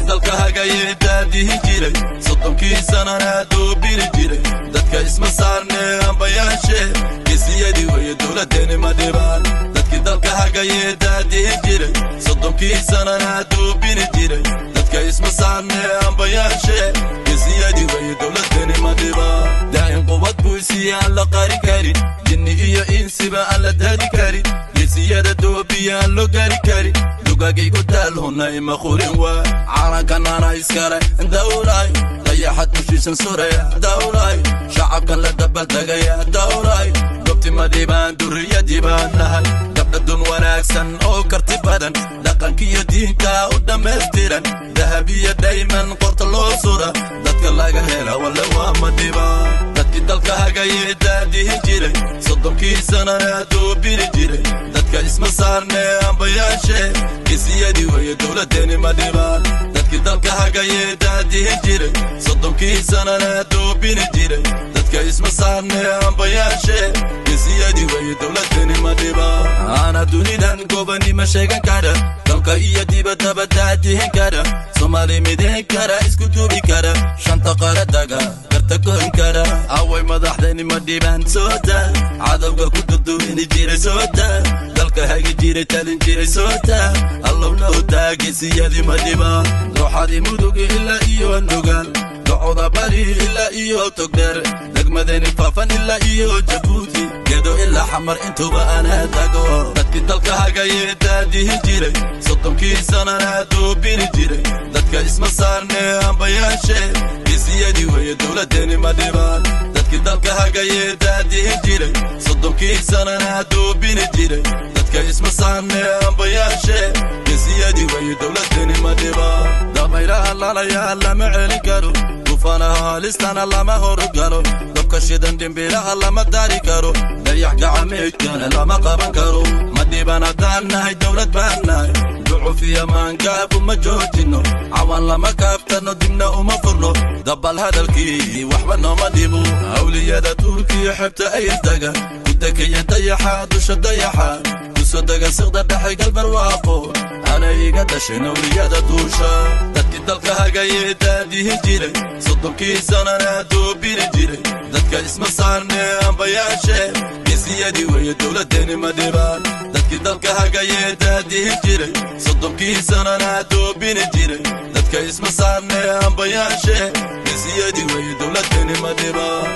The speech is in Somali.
dalka hagayeedadii jiray soddonkii sanana duubiri jiray dadka isma saarne ambayaashe geesiyadii weeye dowladeeni ma dhibaan dadkii dalka hagayeedadii jiray soddonkii sanana duubiri jiray dadka isma saarne ambayaashe geesiyadii weeye dowladeeni ma dhibaan daayin qubad buu isiiye aan la qari karin jinni iyo insiba aan la daadi karin geesiyada doobiya aan loo gaari karin lugagaygu taalhuna ima qurin waa calankan ana iskale dawlay dayaxad mushiisan suraya dawlay shacabkan la dabaldegaya dawlay gobti ma dhibaan duriyadii baan nahay gabdhadun wanaagsan oo karti badan dhaqankiyo diinta u dhammaystiran dahab iyo dayman qorta loo sura dadka laga hela walla waa ma dhibaan dadkii dalka hagayeedadii jiray soddonkii sanana duubiri jiray dadka isma saarne ambayaashe geesiyadii weeye dowladeeni ma dhibaan dadkii dalka hagayeedadii jiray soddonkii sanana duubiri jiray dadka isma saarne ambayaashe geesiyadii weeye dowladeeni ma dhibaan ana dunidan gobanima sheegan kara dalka iyo dibadaba daadihin kara soomaali mideen kara isku duubi kara shanta qaradaga garta goyn kara away madaxdayni ma dhibaan sooda cadowga ku duduwini jiray sooda dalka hagi jiray talin jiray sooda allowna u taageesiyadii ma dhibaan ruuxadii mudugi ilaa iyo nugaal docoda bari ilaa iyo togdheer degmadeni faafan ilaa iyo jabuuti gedo ilaa xamar intuba ana tago dadkii dalka hagayeedadii jiray soddonkii sanana duubiri jiray dadka isma saarne ambayaashe geesiyadii weeye dowladeeni ma dhibaan dadkii dalka hagayeedadii jiray soddonkii sanana duubiri jiray dadka isma saarne ambayaashe geesiyadii weeye dowladeeni ma dhibaan dabaylaha lalayaa lama celin karo dufanaha listana lama horgalo dabka shidan dhimbilaha lama dari karo dayax gacmeedkana lama qaban karo ma dhibaan haddaan nahay dowlad baan nahay ducufiya maangaabu ma joojino cawan lama kaaftano dibna uma furno dabal hadalkii waxba nooma dhibo awliyada tuurkiyo xebta ay taga ku dekaya dayaxa dusha dayaxa kusoo dega siqda dhexe galbar waaqo ana iga dhashay awliyada duusha dadkii dalka hagayeedadii jiray soddonkii sanana duubiri jiray dadka isma saarne ambayaashe geesiyadii weeye dowladeeni ma dhibaan dadkii dalka hagayeedadii jiray soddonkii sanana duubiri jiray dadka isma saarne ambayaashe geesiyadii weeye dowladeeni ma dhibaan